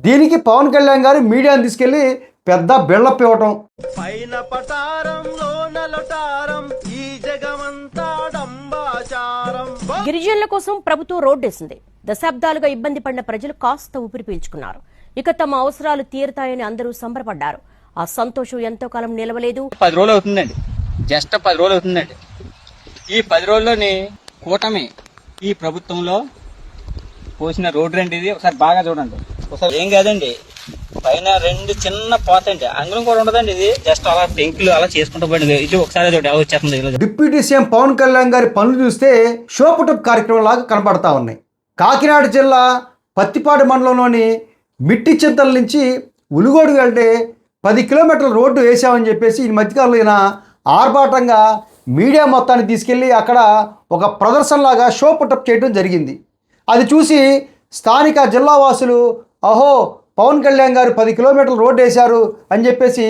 దీనికి పవన్ కళ్యాణ్ గారు మీడియాని తీసుకెళ్లి పెద్ద బిల్డప్ ఇవ్వటం. పైన పటారంలో నలటారం ఈ జగమంతా డంబాచారం. గిరిజనుల కోసం ప్రభుత్వం రోడ్డేసింది. దశాబ్దాలుగా ఇబ్బంది పడిన ప్రజలు కాస్త ఊపిరి పీల్చుకున్నారు. ఇక తమ అవసరాలు తీరుతాయని అందరూ సంబరపడ్డారు. ఆ సంతోషం ఎంతో కాలం నిలవలేదు. 10 రోజులు అవుతుందండి, జస్ట్ 10 రోజులు అవుతుందండి. ఈ 10 రోజుల్లోని కూటమి ఈ ప్రభుత్వంలో పోసిన రోడ్డు రండి. ఇది ఒకసారి బాగా చూడండి. ఒకసారి ఏం కాదండి, పైన 2 చిన్న పోతండి, అంగుళం కూడా ఉండదండి. ఇది జస్ట్ అలా పెంకులు అలా చేసుకుంటూ పోయింది. ఇది ఒకసారి చూడండి ఎలా వచ్చేస్తుంది. డిప్యూటీ సీఎం పవన్ కళ్యాణ్ గారి పనులు చూస్తే షోపుటప్ కార్యక్రమం లాగా కనబడతా ఉన్నాయి. కాకినాడ జిల్లా పత్తిపాడు మండలంలోని మిట్టి చింతల నుంచి ఉలుగోడు వెళ్తే 10 కిలోమీటర్ల రోడ్డు వేసామని చెప్పేసి ఈ మధ్యకాలంలో ఈయన ఆర్భాటంగా మీడియా మొత్తాన్ని తీసుకెళ్ళి అక్కడ ఒక ప్రదర్శనలాగా షో పుటప్ చేయడం జరిగింది. అది చూసి స్థానిక జిల్లావాసులు అహో పవన్ కళ్యాణ్ గారు 10 కిలోమీటర్ల రోడ్డు వేశారు అని చెప్పేసి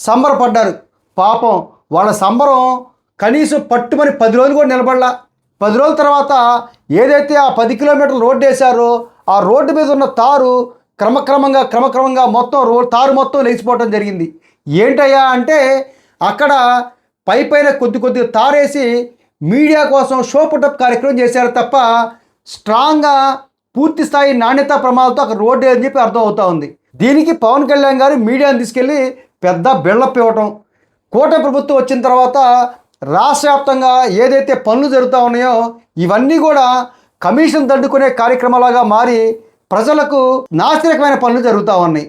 సంబరపడ్డారు. పాపం వాళ్ళ సంబరం కనీసం పట్టుమని 10 రోజులు కూడా నిలబడలా. 10 రోజుల తర్వాత ఏదైతే ఆ 10 కిలోమీటర్ల రోడ్డు వేశారో ఆ రోడ్డు మీద ఉన్న తారు క్రమక్రమంగా మొత్తం తారు మొత్తం లేచిపోవడం జరిగింది. ఏంటయ్యా అంటే అక్కడ పైన కొద్దిగా తారేసి మీడియా కోసం షో పుటప్ కార్యక్రమం చేశారు తప్ప స్ట్రాంగ్గా పూర్తి స్థాయి నాణ్యతా ప్రమాణాలతో అక్కడ రోడ్డు అని చెప్పి అర్థం అవుతా ఉంది. దీనికి పవన్ కళ్యాణ్ గారు మీడియాని తీసుకెళ్ళి పెద్ద బిల్డప్ ఇవ్వటం. కూటమి ప్రభుత్వం వచ్చిన తర్వాత రాష్ట్ర వ్యాప్తంగా ఏదైతే పనులు జరుగుతూ ఉన్నాయో ఇవన్నీ కూడా కమిషన్ దండుకునే కార్యక్రమాలుగా మారి ప్రజలకు నాసిరకమైన పనులు జరుగుతూ ఉన్నాయి.